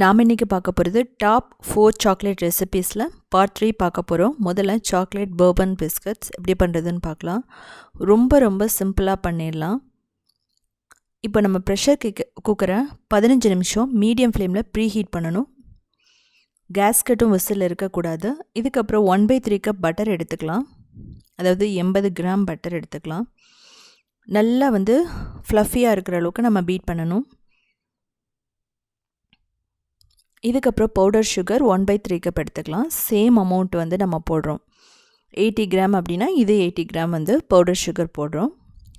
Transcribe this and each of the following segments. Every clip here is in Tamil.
நாம் இன்றைக்கி பார்க்க போகிறது டாப் 4 சாக்லேட் ரெசிபீஸில் பார்ட் 3 பார்க்க போகிறோம். முதல்ல சாக்லேட் பர்பன் பிஸ்கட்ஸ் எப்படி பண்ணுறதுன்னு பார்க்கலாம். ரொம்ப சிம்பிளாக பண்ணிடலாம். இப்போ நம்ம ப்ரெஷர் குக்கரை 15 நிமிஷம் மீடியம் ஃப்ளேமில் ப்ரீ ஹீட் பண்ணணும். கேஸ்கட்டும் விசில் இருக்கக்கூடாது. இதுக்கப்புறம் 1/3 கப் பட்டர் எடுத்துக்கலாம். அதாவது 80 கிராம் பட்டர் எடுத்துக்கலாம். நல்லா ஃப்ளஃபியாக இருக்கிற அளவுக்கு நம்ம பீட் பண்ணணும். இதுக்கப்புறம் பவுடர் சுகர் 1/3 கப் எடுத்துக்கலாம். சேம் அமௌண்ட் நம்ம போடுறோம். 80 கிராம் அப்படின்னா இது 80 கிராம் பவுடர் சுகர் போடுறோம்.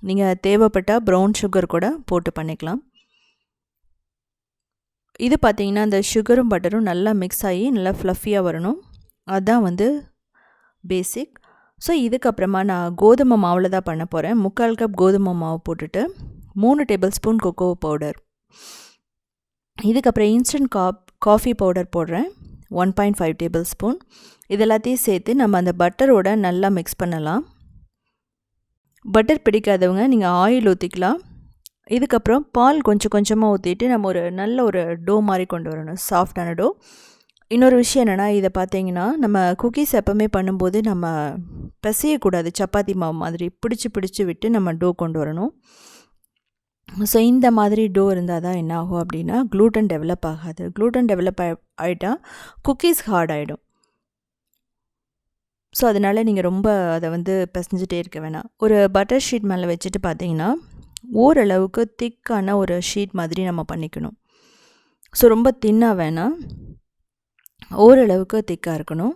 நீங்கள் தேவைப்பட்டால் ப்ரௌன் சுகர் கூட போட்டு பண்ணிக்கலாம். இது பார்த்திங்கன்னா அந்த சுகரும் பட்டரும் நல்லா மிக்ஸ் ஆகி நல்லா ஃப்ளஃபியாக வரணும். அதுதான் பேசிக். ஸோ இதுக்கப்புறமா நான் கோதுமை மாவில் தான் பண்ண போகிறேன். 3/4 கப் கோதுமை மாவு போட்டுட்டு 3 டேபிள் ஸ்பூன் கொக்கோ பவுடர், இதுக்கப்புறம் இன்ஸ்டன்ட் காஃபி பவுடர் போடுறேன் 1.5 டேபிள் ஸ்பூன். இதெல்லாத்தையும் சேர்த்து நம்ம அந்த பட்டரோட நல்லா மிக்ஸ் பண்ணலாம். பட்டர் பிடிக்காதவங்க நீங்கள் ஆயில் ஊற்றிக்கலாம். இதுக்கப்புறம் பால் கொஞ்சமாக ஊற்றிட்டு நம்ம நல்ல டோ மாதிரி கொண்டு வரணும், சாஃப்டான டோ. இன்னொரு விஷயம் என்னென்னா, இதை பார்த்தீங்கன்னா நம்ம குக்கீஸ் எப்போவுமே பண்ணும்போது நம்ம பிசையக்கூடாது. சப்பாத்தி மாவு மாதிரி பிடிச்சி விட்டு நம்ம டோ கொண்டு வரணும். ஸோ இந்த மாதிரி டோ இருந்தால் தான் என்ன ஆகும் அப்படின்னா க்ளூட்டன் டெவலப் ஆகாது. க்ளூட்டன் டெவலப் ஆகிட்டால் குக்கீஸ் ஹார்ட் ஆகிடும். ஸோ அதனால் நீங்கள் ரொம்ப அதை பிசைஞ்சிட்டே இருக்க வேணாம். ஒரு பட்டர் ஷீட் மேலே வச்சுட்டு பார்த்தீங்கன்னா ஓரளவுக்கு திக்கான ஒரு ஷீட் மாதிரி நம்ம பண்ணிக்கணும். ஸோ ரொம்ப தின்னாக வேணாம், ஓரளவுக்கு திக்காக இருக்கணும்.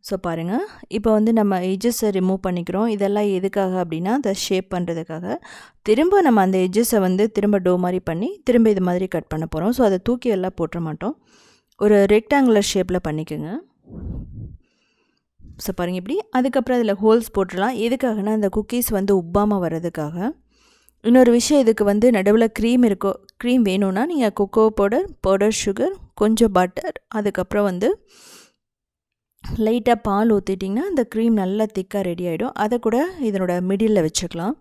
ஸோ பாருங்கள், இப்போ நம்ம எட்ஜஸை ரிமூவ் பண்ணிக்கிறோம். இதெல்லாம் எதுக்காக அப்படின்னா அதை ஷேப் பண்ணுறதுக்காக. திரும்ப நம்ம அந்த எட்ஜஸை திரும்ப டோ மாதிரி பண்ணி திரும்ப இது மாதிரி கட் பண்ண போகிறோம். ஸோ அதை தூக்கி எல்லாம் போட்டுற மாட்டோம். ஒரு ரெக்டாங்குலர் ஷேப்பில் பண்ணிக்கோங்க. ஸோ பாருங்கள் இப்படி. அதுக்கப்புறம் அதில் ஹோல்ஸ் போட்டுடலாம். எதுக்காகனா அந்த குக்கீஸ் உப்பாமல் வர்றதுக்காக. இன்னொரு விஷயம், இதுக்கு நடுவில் க்ரீம் வேணும்னா நீங்கள் கொக்கோ பவுடர் சுகர், கொஞ்சம் பட்டர், அதுக்கப்புறம் லைட்டாக பால் ஊற்றிட்டிங்கன்னா அந்த க்ரீம் நல்லா திக்காக ரெடி ஆகிடும். அதை கூட இதனோட மிடில் வச்சுக்கலாம்.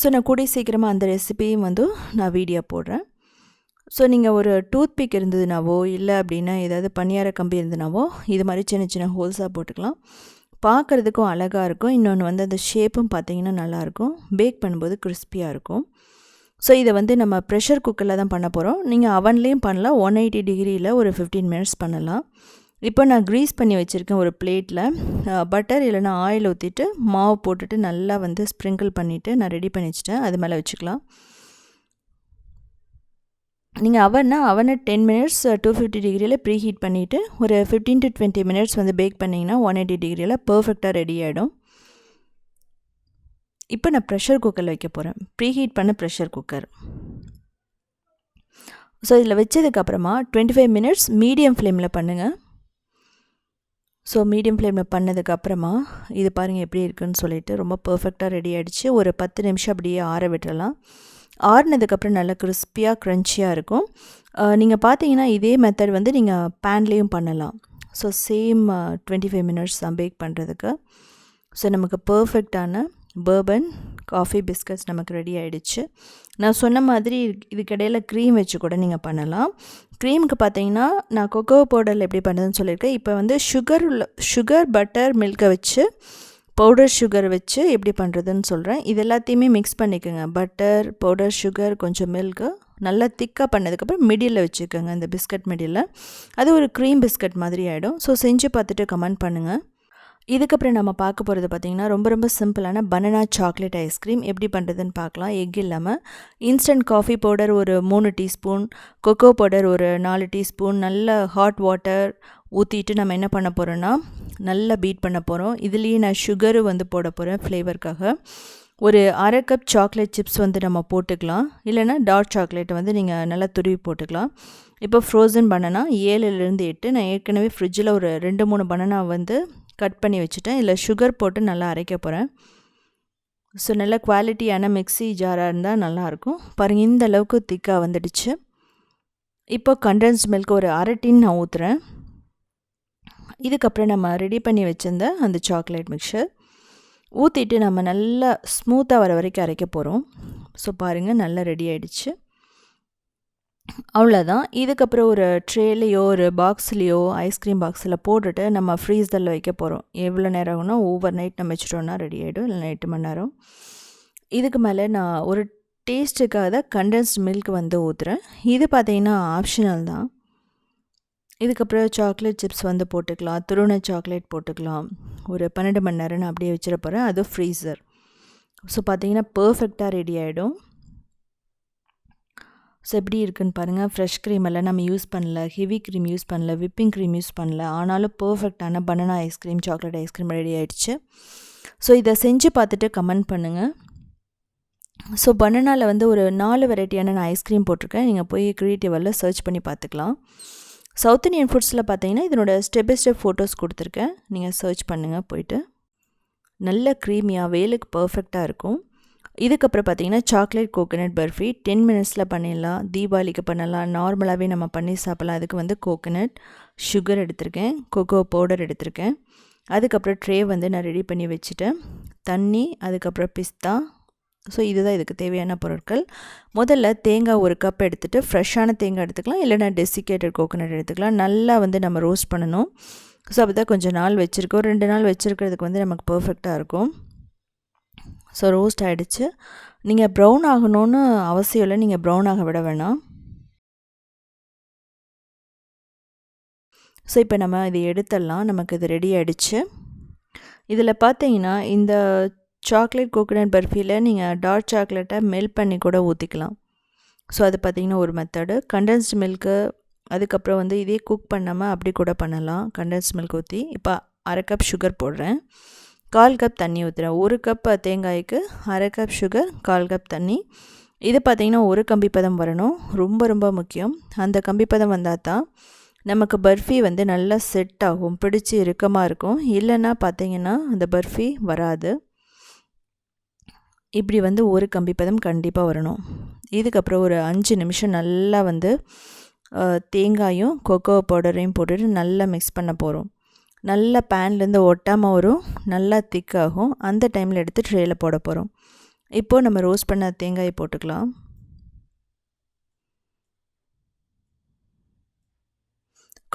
ஸோ நான் கூடிய சீக்கிரமாக அந்த ரெசிபியும் நான் வீடியோ போடுறேன். ஸோ நீங்கள் ஒரு டூத் பிக் இருந்ததுனாவோ இல்லை அப்படின்னா ஏதாவது பனியார கம்பி இருந்ததுனாவோ இது மாதிரி சின்ன ஹோல்ஸாக போட்டுக்கலாம். பார்க்குறதுக்கும் அழகாக இருக்கும். இன்னொன்று அந்த ஷேப்பும் பார்த்திங்கன்னா நல்லாயிருக்கும். பேக் பண்ணும்போது கிறிஸ்பியாக இருக்கும். ஸோ இதை நம்ம ப்ரெஷர் குக்கரில் தான் பண்ண போகிறோம். நீங்கள் அவன்லேயும் பண்ணலாம். 180 டிகிரியில் ஒரு 15 மினிட்ஸ் பண்ணலாம். இப்போ நான் க்ரீஸ் பண்ணி வச்சுருக்கேன் ஒரு பிளேட்டில். பட்டர் இல்லைனா ஆயில் ஊற்றிட்டு மாவு போட்டுட்டு நல்லா ஸ்ப்ரிங்கிள் பண்ணிவிட்டு நான் ரெடி பண்ணி வச்சுட்டேன். அது மேலே வச்சுக்கலாம். நீங்கள் அவனை 10 மினிட்ஸ் 250 டிகிரியில் ப்ரீ ஹீட் பண்ணிவிட்டு ஒரு 15 to 20 மினிட்ஸ் பேக் பண்ணிங்கன்னா 180 டிகிரியில் பர்ஃபெக்டாக ரெடி ஆகிடும். இப்போ நான் ப்ரெஷர் குக்கரில் வைக்க போகிறேன். ப்ரீ ஹீட் பண்ண ப்ரெஷர் குக்கர். ஸோ இதில் வச்சதுக்கப்புறமா 25 மினிட்ஸ் மீடியம் ஃப்ளேமில் பண்ணுங்கள். ஸோ மீடியம் ஃப்ளேமில் பண்ணதுக்கப்புறமா இது பாருங்கள் எப்படி இருக்குதுன்னு சொல்லிட்டு ரொம்ப பர்ஃபெக்டாக ரெடி ஆகிடுச்சு. ஒரு 10 நிமிஷம் அப்படியே ஆற விட்டுறலாம். ஆறுனதுக்கப்புறம் நல்லா கிறிஸ்பியாக க்ரன்ச்சியாக இருக்கும். நீங்கள் பார்த்தீங்கன்னா இதே மெத்தட் நீங்கள் பேன்லேயும் பண்ணலாம். ஸோ சேம் 25 மினிட்ஸ் தான் பேக் பண்ணுறதுக்கு. ஸோ நமக்கு பர்ஃபெக்டான பர்பன் காஃபி பிஸ்கட்ஸ் நமக்கு ரெடி ஆகிடுச்சு. நான் சொன்ன மாதிரி இதுக்கிடையில் க்ரீம் வச்சு கூட நீங்கள் பண்ணலாம். க்ரீமுக்கு பார்த்தீங்கன்னா நான் கொக்கோ பவுடரில் எப்படி பண்ணுறதுன்னு சொல்லியிருக்கேன். இப்போ சுகர் பட்டர் மில்கை வச்சு பவுடர் சுகர் வச்சு எப்படி பண்ணுறதுன்னு சொல்கிறேன். இது எல்லாத்தையுமே மிக்ஸ் பண்ணிக்கோங்க. பட்டர், பவுடர் சுகர், கொஞ்சம் மில்க்கு நல்லா திக்காக பண்ணதுக்கப்புறம் மிடில் வச்சுக்கோங்க. இந்த பிஸ்கட் மிடில் அது ஒரு க்ரீம் பிஸ்கட் மாதிரி ஆகிடும். ஸோ செஞ்சு பார்த்துட்டு கமெண்ட் பண்ணுங்கள். இதுக்கப்புறம் நம்ம பார்க்க போகிறது பார்த்திங்கன்னா ரொம்ப சிம்பிளான பனானா சாக்லேட் ஐஸ்கிரீம் எப்படி பண்ணுறதுன்னு பார்க்கலாம். எக் இல்லாமல். இன்ஸ்டன்ட் காஃபி பவுடர் ஒரு 3 டீஸ்பூன், கொக்கோ பவுடர் ஒரு 4 டீஸ்பூன், நல்ல ஹாட் வாட்டர் ஊற்றிட்டு நம்ம என்ன பண்ண போகிறோன்னா நல்லா பீட் பண்ண போகிறோம். இதுலேயே நான் சுகரு போட போகிறேன் ஃப்ளேவருக்காக. ஒரு 1/2 கப் சாக்லேட் சிப்ஸ் நம்ம போட்டுக்கலாம். இல்லைனா டார்க் சாக்லேட்டை நீங்கள் நல்லா துருவி போட்டுக்கலாம். இப்போ ஃப்ரோசன் பனானா 7லேருந்து 8. நான் ஏற்கனவே ஃப்ரிட்ஜில் ஒரு 2-3 பனானா கட் பண்ணி வச்சுட்டேன். இதில் சுகர் போட்டு நல்லா அரைக்க போகிறேன். ஸோ நல்ல குவாலிட்டியான மிக்ஸி ஜாராக இருந்தால் நல்லாயிருக்கும். பாருங்கள் இந்த அளவுக்கு திக்காக வந்துடுச்சு. இப்போ கண்டென்ஸ்ட் மில்க் ஒரு 1/2 டின் நான் ஊற்றுறேன். இதுக்கப்புறம் நம்ம ரெடி பண்ணி வச்சுருந்த அந்த சாக்லேட் மிக்சர் ஊற்றிட்டு நம்ம நல்லா ஸ்மூத்தாக வர வரைக்கும் அரைக்க போகிறோம். ஸோ பாருங்கள் நல்லா ரெடி ஆகிடுச்சு. அவ்வளோதான். இதுக்கப்புறம் ஒரு ட்ரேலையோ ஒரு பாக்ஸ்லேயோ ஐஸ்கிரீம் பாக்ஸில் போட்டுட்டு நம்ம ஃப்ரீசரில் வைக்க போகிறோம். எவ்வளோ நேரம் ஆகும்னா ஓவர் நைட் நம்ம வச்சுட்டோம்னா ரெடி ஆகிடும், இல்லை 8 மணி நேரம். இதுக்கு மேலே நான் ஒரு டேஸ்ட்டுக்காக தான் கண்டென்ஸ்ட் மில்க் வந்து ஊற்றுறேன். இது பார்த்திங்கன்னா ஆப்ஷனல் தான். இதுக்கப்புறம் சாக்லேட் சிப்ஸ் வந்து போட்டுக்கலாம், துருவன சாக்லேட் போட்டுக்கலாம். ஒரு 12 மணி நேரம் நான் அப்படியே வச்சிட போகிறேன், அது ஃப்ரீசர். ஸோ பார்த்திங்கன்னா பர்ஃபெக்டாக ரெடி ஆகிடும். ஸோ எப்படி இருக்குன்னு பாருங்கள். ஃப்ரெஷ் க்ரீம் எல்லாம் நம்ம யூஸ் பண்ணல, ஹெவி க்ரீம் யூஸ் பண்ணல, விப்பிங் க்ரீம் யூஸ் பண்ணல, ஆனாலும் பர்ஃபெக்டான banana ice cream, chocolate ice cream ready ஆகிடுச்சு. ஸோ இதை செஞ்சு பார்த்துட்டு கமெண்ட் பண்ணுங்கள். ஸோ பனானாவில் வந்து ஒரு 4 வெரைட்டியான நான் ஐஸ்கிரீம் போட்டிருக்கேன். நீங்கள் போய் க்ரியேட்டிவில் சர்ச் பண்ணி பார்த்துக்கலாம். சவுத் இண்டியன் ஃபுட்ஸில் பார்த்தீங்கன்னா இதனோட ஸ்டெப் பை ஸ்டெப் ஃபோட்டோஸ் கொடுத்துருக்கேன், நீங்கள் சர்ச் பண்ணுங்கள் போய்ட்டு. நல்ல க்ரீமியாக வேலுக்கு பர்ஃபெக்டாக இருக்கும். இதுக்கப்புறம் பார்த்தீங்கன்னா சாக்லேட் கோகோனட் பர்ஃபி 10 மினிட்ஸில் பண்ணிடலாம். தீபாவளிக்கு பண்ணலாம், நார்மலாகவே நம்ம பண்ணி சாப்பிட்லாம். அதுக்கு வந்து கோகோனட், சுகர் எடுத்திருக்கேன், கொக்கோ பவுடர் எடுத்திருக்கேன். அதுக்கப்புறம் ட்ரே வந்து நான் ரெடி பண்ணி வச்சுட்டேன், தண்ணி, அதுக்கப்புறம் பிஸ்தா. ஸோ இதுதான் இதுக்கு தேவையான பொருட்கள். முதல்ல தேங்காய் 1 கப் எடுத்துகிட்டு, ஃப்ரெஷ்ஷான தேங்காய் எடுத்துக்கலாம், இல்லைனா டெசிகேட்டட் கோகோனட் எடுத்துக்கலாம். நல்லா வந்து நம்ம ரோஸ்ட் பண்ணணும். ஸோ அப்போ தான் கொஞ்சம் நாள் வச்சுருக்கோம், 2 நாள் வச்சுருக்கிறதுக்கு வந்து நமக்கு பர்ஃபெக்டாக இருக்கும். ஸோ ரோஸ்ட் ஆகிடுச்சு. நீங்கள் ப்ரௌன் ஆகணும்னு அவசியம் இல்லை, நீங்கள் ப்ரௌன் ஆக விட வேணாம். ஸோ இப்போ நம்ம இதை எடுத்துடலாம், நமக்கு இது ரெடி ஆகிடுச்சு. இதில் பார்த்தீங்கன்னா இந்த சாக்லேட் கோகோனட் பர்ஃபியில் நீங்கள் டார்க் சாக்லேட்டை மெல்ட் பண்ணி கூட ஊற்றிக்கலாம். ஸோ அது பார்த்திங்கன்னா ஒரு மெத்தடு. கண்டென்ஸ்டு மில்க்கு, அதுக்கப்புறம் வந்து இதே குக் பண்ணாமல் அப்படி கூட பண்ணலாம். கண்டென்ஸ்ட் மில்க் ஊற்றி இப்போ 1/2 கப் சுகர் போடுறேன், 1/4 கப் தண்ணி ஊற்றுறேன். 1 கப் தேங்காய்க்கு 1/2 கப் சுகர், 1/4 கப் தண்ணி. இது பார்த்திங்கன்னா ஒரு கம்பிப்பதம் வரணும், ரொம்ப ரொம்ப முக்கியம். அந்த கம்பிப்பதம் வந்தால் தான் நமக்கு பர்ஃபி வந்து நல்லா செட் ஆகும், பிடிச்சி இறுக்கமாக இருக்கும். இல்லைன்னா பார்த்திங்கன்னா அந்த பர்ஃபி வராது. இப்படி வந்து ஒரு கம்பிப்பதம் கண்டிப்பாக வரணும். இதுக்கப்புறம் ஒரு 5 நிமிஷம் நல்லா வந்து தேங்காயும் கொக்கோ பவுடரையும் போட்டுட்டு நல்லா மிக்ஸ் பண்ண போகிறோம். நல்லா பேன்லேருந்து ஒட்டாமல் வரும், நல்லா திக்காகும். அந்த டைமில் எடுத்து ட்ரேயில் போட போகிறோம். இப்போது நம்ம ரோஸ்ட் பண்ண தேங்காயை போட்டுக்கலாம்.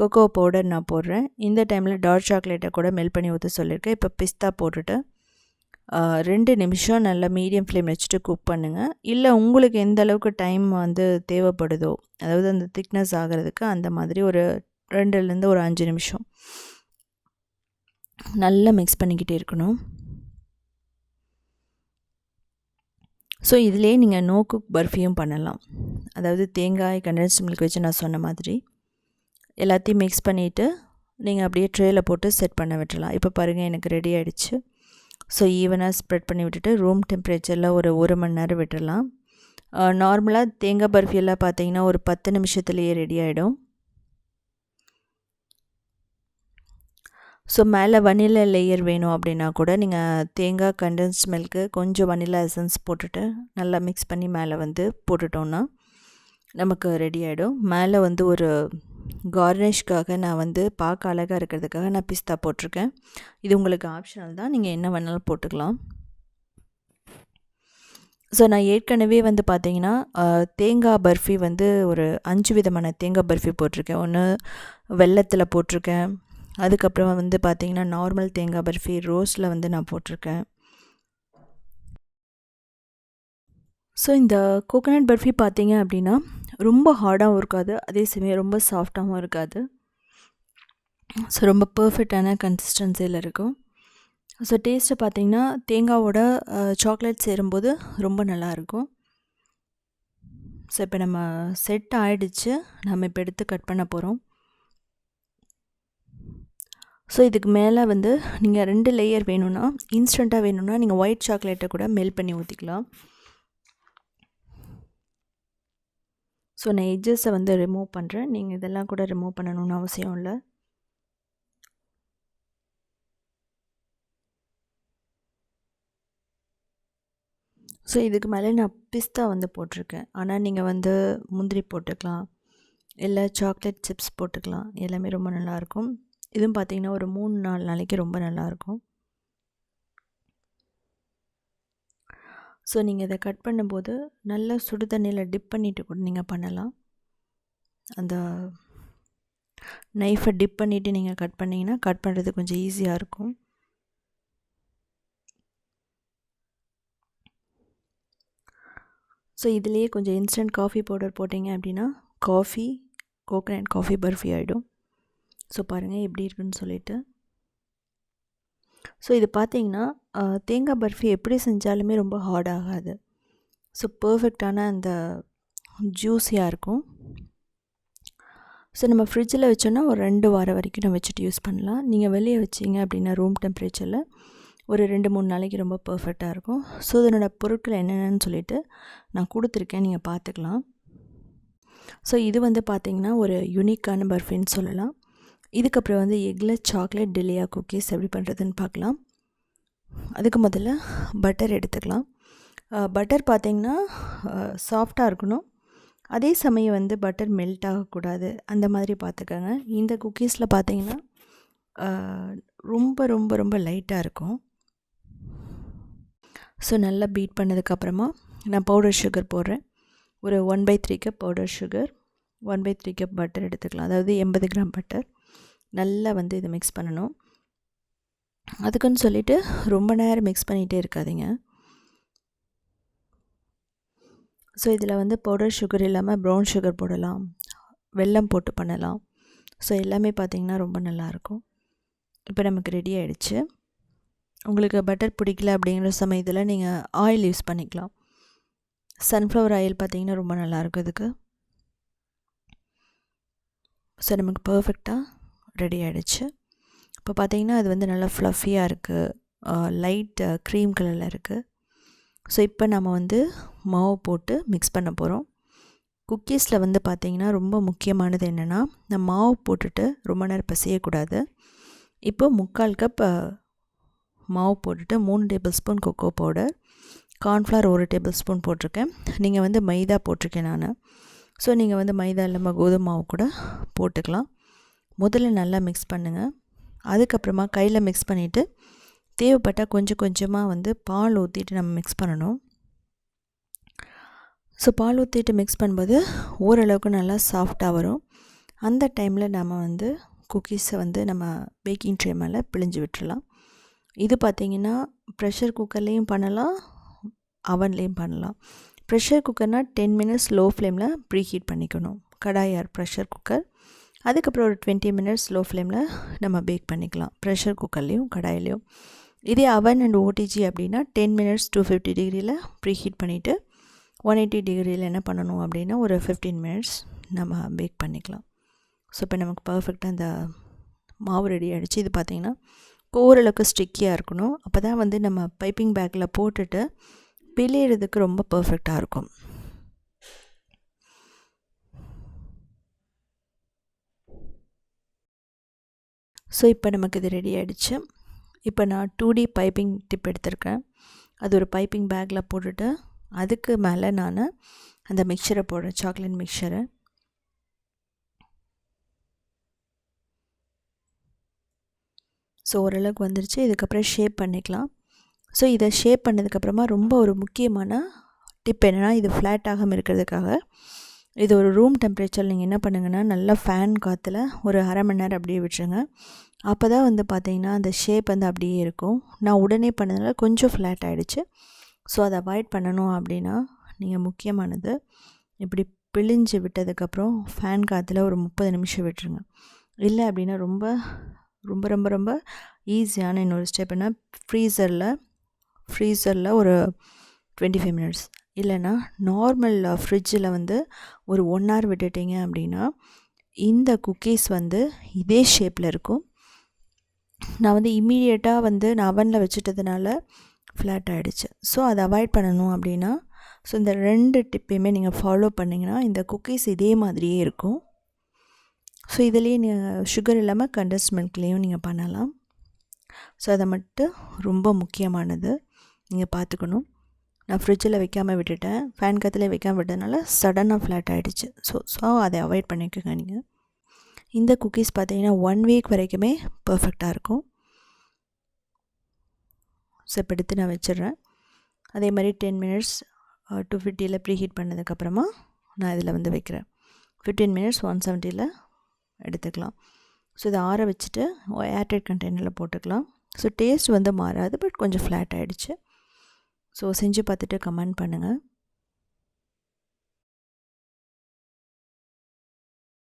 கொக்கோ பவுடர் நான் போடுறேன். இந்த டைமில் டார்க் சாக்லேட்டை கூட மெல்ட் பண்ணி ஊற்ற சொல்லியிருக்கேன். இப்போ பிஸ்தா போட்டுட்டு 2 நிமிஷம் நல்லா மீடியம் ஃப்ளேம் வச்சுட்டு குக் பண்ணுங்கள். இல்லை உங்களுக்கு எந்த அளவுக்கு டைம் வந்து தேவைப்படுதோ, அதாவது அந்த திக்னஸ் ஆகிறதுக்கு, அந்த மாதிரி ஒரு 2லேருந்து ஒரு 5 நிமிஷம் நல்லா மிக்ஸ் பண்ணிக்கிட்டே இருக்கணும். ஸோ இதிலே நீங்கள் நோ குக் பர்ஃபியும் பண்ணலாம். அதாவது தேங்காய் கண்டென்ஸ்டு மில்க் வச்சு நான் சொன்ன மாதிரி எல்லாத்தையும் மிக்ஸ் பண்ணிவிட்டு நீங்கள் அப்படியே ட்ரேயில் போட்டு செட் பண்ண விட்டுறலாம். இப்போ பாருங்கள் எனக்கு ரெடி ஆகிடுச்சு. ஸோ ஈவனாக ஸ்ப்ரெட் பண்ணி விட்டுட்டு ரூம் டெம்பரேச்சரில் ஒரு 1 மணி நேரம் விட்டுடலாம். நார்மலாக தேங்காய் பர்ஃபியெல்லாம் பார்த்தீங்கன்னா ஒரு 10 நிமிஷத்துலேயே ரெடி ஆகிடும். ஸோ மேலே வனிலா லேயர் வேணும் அப்படின்னா கூட நீங்கள் தேங்காய் கண்டென்ஸ்ட் மில்க்கு கொஞ்சம் வனிலா எசன்ஸ் போட்டுட்டு நல்லா மிக்ஸ் பண்ணி மேலே வந்து போட்டுட்டோன்னா நமக்கு ரெடி ஆகிடும். மேலே வந்து ஒரு கார்னிஷ்காக நான் வந்து பார்க்க அழகாக இருக்கிறதுக்காக நான் பிஸ்தா போட்டிருக்கேன். இது உங்களுக்கு ஆப்ஷனல் தான், நீங்கள் என்ன வேணாலும் போட்டுக்கலாம். ஸோ நான் ஏற்கனவே வந்து பார்த்தீங்கன்னா தேங்காய் பர்ஃபி வந்து ஒரு 5 விதமான தேங்காய் பர்ஃபி போட்டிருக்கேன். ஒன்று வெல்லத்தில் போட்டிருக்கேன், அதுக்கப்புறம் வந்து பார்த்திங்கன்னா நார்மல் தேங்காய் பர்ஃபி ரோஸில் வந்து நான் போட்டிருக்கேன். ஸோ இந்த கோகோனட் பர்ஃபி பார்த்திங்க அப்படின்னா ரொம்ப ஹார்டாகவும் இருக்காது, அதே சமயம் ரொம்ப சாஃப்டாகவும் இருக்காது. ஸோ ரொம்ப பர்ஃபெக்டான கன்சிஸ்டன்சியில் இருக்கும். ஸோ டேஸ்ட்டை பார்த்திங்கன்னா தேங்காவோட சாக்லேட் சேரும்போது ரொம்ப நல்லாயிருக்கும். ஸோ இப்போ நம்ம செட் ஆகிடுச்சு, நம்ம இப்போ எடுத்து கட் பண்ண போகிறோம். ஸோ இதுக்கு மேலே வந்து நீங்கள் 2 லேயர் வேணும்னா, இன்ஸ்டண்ட்டாக வேணும்னா நீங்கள் ஒயிட் சாக்லேட்டை கூட மெல்ட் பண்ணி ஊற்றிக்கலாம். ஸோ நான் எட்ஜஸை வந்து ரிமூவ் பண்ணுறேன், நீங்கள் இதெல்லாம் கூட ரிமூவ் பண்ணணும்னு அவசியம் இல்லை. ஸோ இதுக்கு மேலே நான் பிஸ்தா வந்து போட்டிருக்கேன், ஆனால் நீங்கள் வந்து முந்திரி போட்டுக்கலாம், இல்லை சாக்லேட் சிப்ஸ் போட்டுக்கலாம், எல்லாமே ரொம்ப நல்லாயிருக்கும். இதுவும் பார்த்திங்கன்னா ஒரு 3-4 நாளைக்கு ரொம்ப நல்லாயிருக்கும். ஸோ நீங்கள் இதை கட் பண்ணும்போது நல்லா சுடு தண்ணியில் டிப் பண்ணிவிட்டு கூட நீங்கள் பண்ணலாம். அந்த நைஃபை டிப் பண்ணிவிட்டு நீங்கள் கட் பண்ணிங்கன்னா கட் பண்ணுறது கொஞ்சம் ஈஸியாக இருக்கும். ஸோ இதுலேயே கொஞ்சம் இன்ஸ்டன்ட் காஃபி பவுடர் போட்டிங்க அப்படின்னா கோகனட் காஃபி பர்ஃபி ஆகிடும். ஸோ பாருங்கள் எப்படி இருக்குன்னு சொல்லிட்டு. ஸோ இது பார்த்திங்கன்னா தேங்காய் பர்ஃபி எப்படி செஞ்சாலுமே ரொம்ப ஹார்ட் ஆகாது. ஸோ பர்ஃபெக்டான அந்த ஜூஸியாக இருக்கும். ஸோ நம்ம ஃப்ரிட்ஜில் வச்சோன்னா ஒரு 2 வாரம் வரைக்கும் நம்ம வச்சுட்டு யூஸ் பண்ணலாம். நீங்கள் வெளியே வச்சிங்க அப்படின்னா ரூம் டெம்பரேச்சரில் ஒரு 2-3 நாளைக்கு ரொம்ப பர்ஃபெக்டாக இருக்கும். ஸோ இதனோட பொருட்கள் என்னென்னு சொல்லிட்டு நான் கொடுத்துருக்கேன், நீங்கள் பார்த்துக்கலாம். ஸோ இது வந்து பார்த்திங்கன்னா ஒரு யூனிக்கான பர்ஃபின்னு சொல்லலாம். இதுக்கப்புறம் வந்து எக்லெஸ் சாக்லேட் டெலியா குக்கீஸ் எப்படி பண்ணுறதுன்னு பார்க்கலாம். அதுக்கு முதல்ல பட்டர் எடுத்துக்கலாம். பட்டர் பார்த்திங்கன்னா சாஃப்டாக இருக்கணும். அதே சமயம் வந்து பட்டர் மெல்ட் ஆகக்கூடாது, அந்த மாதிரி பார்த்துக்கோங்க. இந்த குக்கீஸில் பார்த்திங்கன்னா ரொம்ப ரொம்ப ரொம்ப லைட்டாக இருக்கும். ஸோ நல்லா பீட் பண்ணதுக்கப்புறமா நான் பவுடர் சுகர் போடுறேன். ஒரு 1/3 cup powder sugar, 1/3 cup butter எடுத்துக்கலாம். அதாவது 80 கிராம் பட்டர். நல்லா வந்து இதை மிக்ஸ் பண்ணணும். அதுக்குன்னு சொல்லிவிட்டு ரொம்ப நேரம் மிக்ஸ் பண்ணிகிட்டே இருக்காதீங்க. ஸோ இதில் வந்து பவுடர் சுகர் இல்லாமல் ப்ரௌன் சுகர் போடலாம், வெல்லம் போட்டு பண்ணலாம். ஸோ எல்லாமே பார்த்திங்கன்னா ரொம்ப நல்லாயிருக்கும். இப்போ நமக்கு ரெடி ஆகிடுச்சு. உங்களுக்கு பட்டர் பிடிக்கல அப்படிங்கிற சமயத்தில் நீங்கள் ஆயில் யூஸ் பண்ணிக்கலாம். சன்ஃப்ளவர் ஆயில் பார்த்திங்கன்னா ரொம்ப நல்லாயிருக்கும் இதுக்கு. ஸோ நமக்கு பர்ஃபெக்டாக ரெடி ஆகிடுச்சு. இப்போ பார்த்திங்கன்னா அது வந்து நல்லா ஃப்ளஃபியாக இருக்குது, லைட் க்ரீம் கலரில் இருக்குது. ஸோ இப்போ நம்ம வந்து மாவு போட்டு மிக்ஸ் பண்ண போகிறோம். குக்கீஸில் வந்து பார்த்திங்கன்னா ரொம்ப முக்கியமானது என்னென்னா, நம்ம மாவு போட்டுட்டு ரொம்ப நேரம் பிசையக்கூடாது. இப்போ 3/4 கப் மாவு போட்டுட்டு 3 table spoon cocoa powder, cornflour 1 table spoon போட்டிருக்கேன். நீங்கள் வந்து மைதா போட்டிருக்கேன் நான். ஸோ நீங்கள் வந்து மைதா இல்லாமல் கோதுமை மாவு கூட போட்டுக்கலாம். முதல்ல நல்லா மிக்ஸ் பண்ணுங்கள். அதுக்கப்புறமா கையில் மிக்ஸ் பண்ணிவிட்டு தேவைப்பட்டால் கொஞ்சம் கொஞ்சமாக வந்து பால் ஊற்றிட்டு நம்ம மிக்ஸ் பண்ணணும். ஸோ பால் ஊற்றிட்டு மிக்ஸ் பண்ணும்போது ஓரளவுக்கு நல்லா சாஃப்டாக வரும். அந்த டைமில் நம்ம வந்து குக்கீஸை வந்து நம்ம பேக்கிங் ட்ரே மேலே பிழிஞ்சு விட்டுறலாம். இது பார்த்திங்கன்னா ப்ரெஷர் குக்கர்லேயும் பண்ணலாம், அவன்லேயும் பண்ணலாம். ப்ரெஷர் குக்கர்னால் 10 மினிட்ஸ் லோ ஃப்ளேமில் ப்ரீ ஹீட் பண்ணிக்கணும், கடாய் ஆர் ப்ரெஷர் குக்கர். அதுக்கப்புறம் ஒரு 20 மினிட்ஸ் லோ ஃப்ளேமில் நம்ம பேக் பண்ணிக்கலாம், ப்ரெஷர் குக்கர்லேயும் கடாயிலையும். இதே அவன் அண்ட் ஓடிஜி அப்படின்னா 10 மினிட்ஸ் 250 டிகிரியில் ப்ரீ ஹீட் பண்ணிவிட்டு 180 டிகிரியில் என்ன பண்ணணும் அப்படின்னா ஒரு 15 மினிட்ஸ் நம்ம பேக் பண்ணிக்கலாம். ஸோ இப்போ நமக்கு பர்ஃபெக்டாக அந்த மாவு ரெடி ஆகிடுச்சு. இது பார்த்திங்கன்னா ஓரளவுக்கு ஸ்டிக்கியாக இருக்கணும். அப்போ தான் வந்து நம்ம பைப்பிங் பேக்கில் போட்டுட்டு பிழியறதுக்கு ரொம்ப பர்ஃபெக்டாக இருக்கும். ஸோ இப்போ நமக்கு இது ரெடி ஆகிடுச்சு. இப்போ நான் 2D பைப்பிங் டிப் எடுத்திருக்கேன். அது ஒரு பைப்பிங் பேக்கில் போட்டுட்டு அதுக்கு மேலே நான் அந்த மிக்சரை போடுறேன், சாக்லேட் மிக்சரை. ஸோ ஓரளவுக்கு வந்துருச்சு. இதுக்கப்புறம் ஷேப் பண்ணிக்கலாம். ஸோ இதை ஷேப் பண்ணதுக்கப்புறமா ரொம்ப ஒரு முக்கியமான டிப் என்னென்னா, இது ஃப்ளாட் ஆகாமல் இருக்கிறதுக்காக இது ஒரு ரூம் டெம்பரேச்சர் நீங்கள் என்ன பண்ணுங்கன்னா, நல்லா ஃபேன் காற்றுல ஒரு அரை மணி நேரம் அப்படியே விட்டுருங்க. அப்போ தான் வந்து பார்த்திங்கன்னா அந்த ஷேப் வந்து அப்படியே இருக்கும். நான் உடனே பண்ணதுனால கொஞ்சம் ஃப்ளாட் ஆகிடுச்சு. ஸோ அதை அவாய்ட் பண்ணணும் அப்படின்னா நீங்கள் முக்கியமானது இப்படி பிழிஞ்சு விட்டதுக்கப்புறம் ஃபேன் காற்றுல ஒரு 30 நிமிஷம் விட்டுருங்க. இல்லை அப்படின்னா ரொம்ப ரொம்ப ரொம்ப ரொம்ப ஈஸியான இன்னொரு ஸ்டெப் என்ன, ஃப்ரீசரில் ஒரு 25 மினிட்ஸ் இல்லைன்னா நார்மல் ஃப்ரிட்ஜில் வந்து ஒரு 1 hour விட்டுட்டிங்க அப்படின்னா இந்த குக்கீஸ் வந்து இதே ஷேப்பில் இருக்கும். நான் வந்து இம்மீடியட்டாக வந்து நான் அவனில் வச்சுட்டதுனால ஃப்ளாட் ஆகிடுச்சு. ஸோ அதை அவாய்ட் பண்ணணும் அப்படின்னா ஸோ இந்த 2 டிப்பையுமே நீங்கள் ஃபாலோ பண்ணிங்கன்னா இந்த குக்கீஸ் இதே மாதிரியே இருக்கும். ஸோ இதுலேயே நீங்கள் சுகர் இல்லாமல் கண்டன்ஸ்ட் மில்க்லேயும் நீங்கள் பண்ணலாம். ஸோ அதை மட்டும் ரொம்ப முக்கியமானது நீங்கள் பார்த்துக்கணும். நான் ஃப்ரிட்ஜில் வைக்காமல் விட்டுட்டேன், ஃபேன் காற்றுல வைக்காமல் விட்டதுனால சடனாக ஃப்ளாட் ஆகிடுச்சு. ஸோ அதை அவாய்ட் பண்ணிக்கோங்க நீங்கள். இந்த குக்கீஸ் பார்த்தீங்கன்னா 1 வீக் வரைக்குமே பர்ஃபெக்டாக இருக்கும். ஸோ இப்போ எடுத்து நான் வச்சிடுறேன். அதே மாதிரி 10 மினிட்ஸ் 250ல் ப்ரீ ஹீட் பண்ணதுக்கப்புறமா நான் இதில் வந்து வைக்கிறேன். 15 மினிட்ஸ் 170ல் எடுத்துக்கலாம். ஸோ இதை ஆற வச்சுட்டு ஏர்டைட் கண்டெய்னரில் போட்டுக்கலாம். ஸோ டேஸ்ட் வந்து மாறாது, பட் கொஞ்சம் ஃப்ளாட் ஆகிடுச்சு. ஸோ செஞ்சு பார்த்துட்டு கமெண்ட் பண்ணுங்கள்.